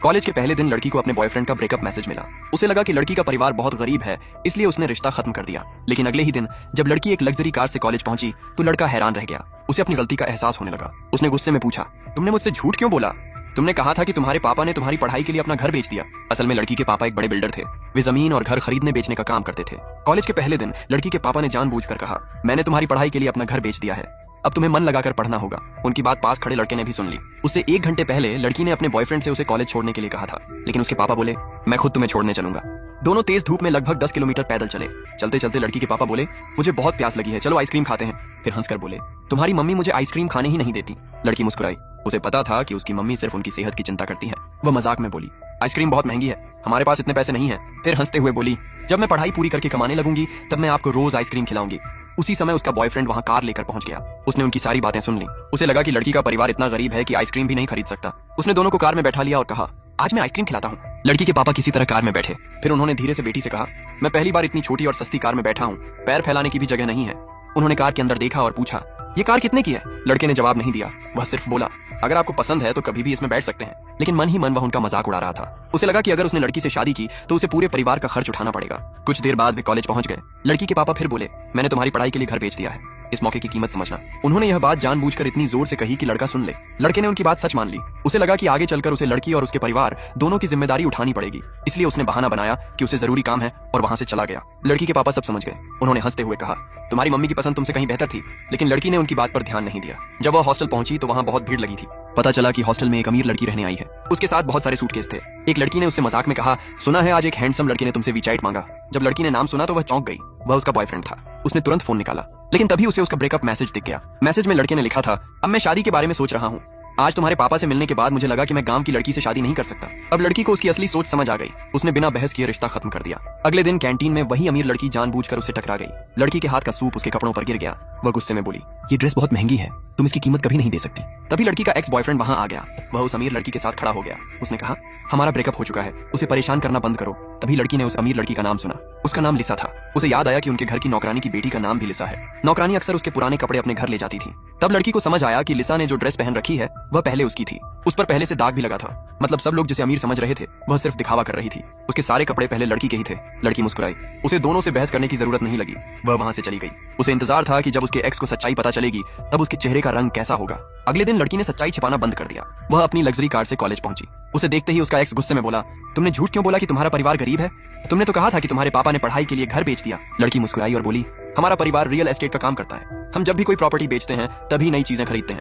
College के पहले दिन लड़की को अपने बॉयफ्रेंड का ब्रेकअप मैसेज मिला। उसे लगा कि लड़की का परिवार बहुत गरीब है, इसलिए उसने रिश्ता खत्म कर दिया। लेकिन अगले ही दिन जब लड़की एक लग्जरी कार से कॉलेज पहुंची तो लड़का हैरान रह गया। उसे अपनी गलती का एहसास होने लगा। उसने गुस्से में पूछा, तुमने मुझसे झूठ क्यों बोला? तुमने कहा था कि तुम्हारे पापा ने तुम्हारी पढ़ाई के लिए अपना घर बेच दिया। असल में लड़की के पापा एक बड़े बिल्डर थे। वे जमीन और घर खरीदने बेचने का काम करते थे। कॉलेज के पहले दिन लड़की के पापा ने जानबूझकर कहा, मैंने तुम्हारी पढ़ाई के लिए अपना घर बेच दिया है, अब तुम्हें मन लगाकर पढ़ना होगा। उनकी बात पास खड़े लड़के ने भी सुन ली। उससे 1 घंटे पहले लड़की ने अपने बॉयफ्रेंड से उसे कॉलेज छोड़ने के लिए कहा था, लेकिन उसके पापा बोले, मैं खुद तुम्हें छोड़ने चलूंगा। दोनों तेज धूप में लगभग 10 किलोमीटर पैदल चले। चलते चलते लड़की के पापा बोले, मुझे बहुत प्यास लगी है, चलो आइसक्रीम खाते हैं। फिर हंसकर बोले, तुम्हारी मम्मी मुझे आइसक्रीम खाने ही नहीं देती। लड़की मुस्कुराई। उसे पता था कि उसकी मम्मी सिर्फ उनकी सेहत की चिंता करती है। वह मजाक में बोली, आइसक्रीम बहुत महंगी है, हमारे पास इतने पैसे नहीं है। फिर हंसते हुए बोली, जब मैं पढ़ाई पूरी करके कमाने लगूंगी तब मैं आपको रोज आइसक्रीम खिलाऊंगी। उसी समय उसका बॉयफ्रेंड वहां कार लेकर पहुंच गया। उसने उनकी सारी बातें सुन ली। उसे लगा कि लड़की का परिवार इतना गरीब है कि आइसक्रीम भी नहीं खरीद सकता। उसने दोनों को कार में बैठा लिया और कहा, आज मैं आइसक्रीम खिलाता हूँ। लड़की के पापा किसी तरह कार में बैठे। फिर उन्होंने धीरे से बेटी से कहा, मैं पहली बार इतनी छोटी और सस्ती कार में बैठा हूँ, पैर फैलाने की भी जगह नहीं है। उन्होंने कार के अंदर देखा और पूछा, ये कार कितने की है? लड़के ने जवाब नहीं दिया। वह सिर्फ बोला, अगर आपको पसंद है तो कभी भी इसमें बैठ सकते हैं। लेकिन मन ही मन वह उनका मजाक उड़ा रहा था। उसे लगा कि अगर उसने लड़की से शादी की तो उसे पूरे परिवार का खर्च उठाना पड़ेगा। कुछ देर बाद वे कॉलेज पहुंच गए। लड़की के पापा फिर बोले, मैंने तुम्हारी पढ़ाई के लिए घर बेच दिया है, इस मौके की कीमत समझना। उन्होंने यह बात जानबूझकर इतनी जोर से कही कि लड़का सुन ले। लड़के ने उनकी बात सच मान ली। उसे लगा कि आगे चलकर उसे लड़की और उसके परिवार दोनों की जिम्मेदारी उठानी पड़ेगी, इसलिए उसने बहाना बनाया कि उसे जरूरी काम है और वहां से चला गया। लड़की के पापा सब समझ गए। उन्होंने हंसते हुए कहा, तुम्हारी मम्मी की पसंद तुमसे कहीं बेहतर थी। लेकिन लड़की ने उनकी बात पर ध्यान नहीं दिया। जब वह हॉस्टल पहुंची तो वहां बहुत भीड़ लगी थी। पता चला कि हॉस्टल में एक अमीर लड़की रहने आई है। उसके साथ बहुत सारे सूटकेस थे। एक लड़की ने उससे मजाक में कहा, सुना है आज एक हैंडसम लड़के ने तुमसे वीचाइट मांगा। जब लड़की ने नाम सुना तो वह चौंक गई। वह उसका बॉयफ्रेंड था। उसने तुरंत फोन निकाला, लेकिन तभी उसे उसका ब्रेकअप मैसेज दिख गया। मैसेज में लड़के ने लिखा था, अब मैं शादी के बारे में सोच रहा हूँ। आज तुम्हारे पापा से मिलने के बाद मुझे लगा कि मैं गांव की लड़की से शादी नहीं कर सकता। अब लड़की को उसकी असली सोच समझ आ गई। उसने बिना बहस किए रिश्ता खत्म कर दिया। अगले दिन कैंटीन में वही अमीर लड़की जानबूझकर उसे टकरा गई। लड़की के हाथ का सूप उसके कपड़ों पर गिर गया। वह गुस्से में बोली, ये ड्रेस बहुत महंगी है, तुम इसकी कीमत कभी नहीं दे सकती। तभी लड़की का एक्स बॉयफ्रेंड वहां आ गया। वह उस अमीर लड़की के साथ खड़ा हो गया। उसने कहा, हमारा ब्रेकअप हो चुका है, उसे परेशान करना बंद करो। तभी लड़की ने उस अमीर लड़की का नाम सुना। उसका नाम लिसा था। उसे याद आया कि उनके घर की नौकरानी की बेटी का नाम भी लिसा है। नौकरानी अक्सर उसके पुराने कपड़े अपने घर ले जाती थी। तब लड़की को समझ आया कि लिसा ने जो ड्रेस पहन रखी है वह पहले उसकी थी। उस पर पहले से दाग भी लगा था। मतलब सब लोग जिसे अमीर समझ रहे थे वह सिर्फ दिखावा कर रही थी। उसके सारे कपड़े पहले लड़की के ही थे। लड़की मुस्कुराई। उसे दोनों से बहस करने की जरूरत नहीं लगी। वह वहां से चली गई। उसे इंतजार था कि जब उसके एक्स को सच्चाई पता चलेगी तब उसके चेहरे का रंग कैसा होगा। अगले दिन लड़की ने सच्चाई छिपाना बंद कर दिया। वह अपनी लग्जरी कार से कॉलेज पहुंची। उसे देखते ही उसका एक्स गुस्से में बोला, तुमने झूठ क्यों बोला कि तुम्हारा परिवार गरीब है? तुमने तो कहा था कि तुम्हारे पापा ने पढ़ाई के लिए घर बेच दिया। लड़की मुस्कुराई और बोली, हमारा परिवार रियल एस्टेट का काम करता है। हम जब भी कोई प्रॉपर्टी बेचते हैं तभी नई चीजें खरीदते हैं।